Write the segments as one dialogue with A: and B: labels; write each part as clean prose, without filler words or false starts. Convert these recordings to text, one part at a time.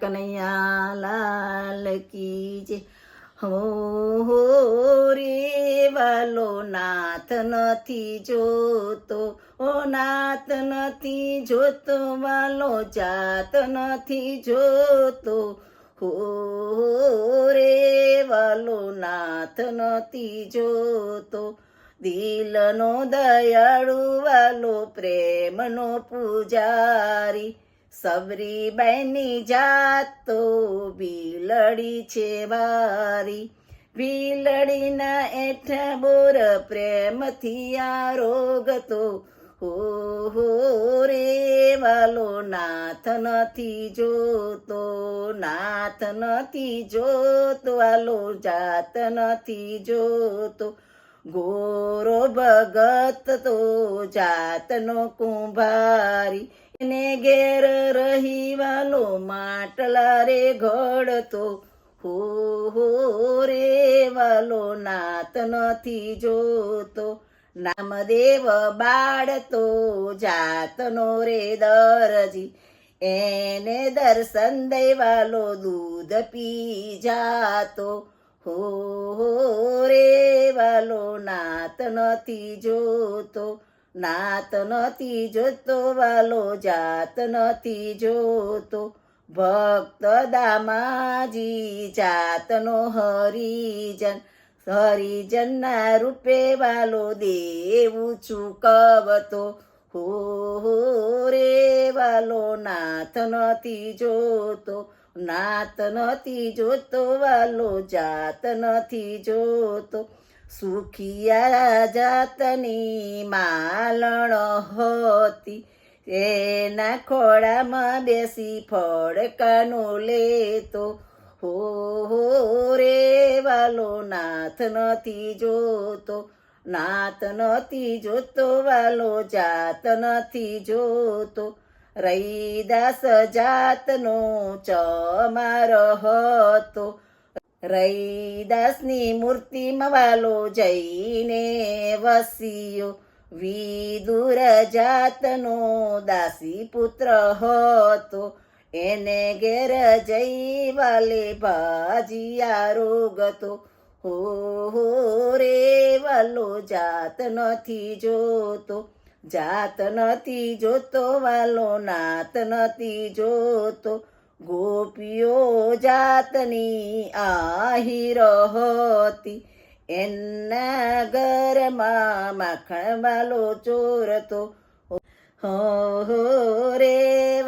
A: કનૈયા લાલ કી જય। હો રે વાલો નાથ નથી જોતો, ઓ નાથ નથી જોતો, વાલો જાત નથી જોતો, હો રે વાલો નાથ નથી જોતો। દિલનો દયાળુ વાલો પ્રેમનો પૂજારી, સબરીબાઈની જાત તો ભીલડી છે વારી। ભીલડીના એઠા બોર પ્રેમથી આરોગતો, હો રે વાલો નાથ નથી જોતો, નાથ નથી જોતો, વાલો જાત નથી જોતો। ગોરો ભગત તો જાતનો કુંભારી, એને ઘેર રહી વાલો માટલા રે ઘડતો, હો રે વાલો નાથ નથી જોતો। નામદેવ બાળતો જાતનો રે દરજી, એને દર્શન દઈ વાલો દૂધ પી જાતો, હો રે વાલો નાથ નથી જોતો, નાથ નથી જોતો, વાલો જાત નથી જોતો। ભક્ત દામાજી જાતનો હરિજન, હરિજનના રૂપે વાલો દેવું ચૂકવતો, હો રે વાલો નાથ નથી જોતો, નાથ નથી જોતો, વાલો જાત નથી જોતો। સુખિયા જાતની માલણ હતી, એના ખોળામાં બેસી ફડકાનું લેતો, હો રે વાલો નાથ નથી જોતો, નાથ નથી જોતો, વાલો જાત નથી જોતો। રૈદાસ જાતનો ચમાર હતો, રૈદાસની મૂર્તિમાં વાલો જઈને વસ્યો। વિદુર જાતનો દાસી પુત્ર હતો, એને ઘેર જઈ વાલે ભાજીયા રોગતો, હો રે વાલો જાત નથી જોતો, જાત નથી જોતો, વાલો નાથ નથી જોતો। ગોપીઓ જાતની આહીર હતી, એના ઘરમાં માખણ વાલો ચોરતો, હો રે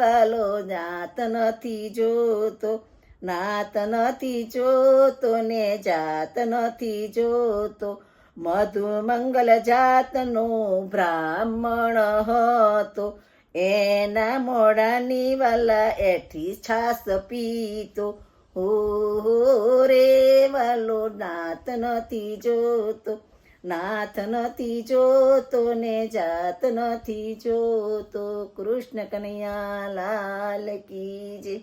A: વાલો જાત નથી જોતો, નાથ નથી જોતો, ને જાત નથી જોતો। મધુમંગલ જાતનો બ્રાહ્મણ હતો, એના મોઢાની વાલા એઠી છાસ પીતો, હો રે વાલો નાથ નથી જોતો, નાથ નથી જોતો, ને જાત નથી જોતો। કૃષ્ણ કનૈયા લાલ કી જય।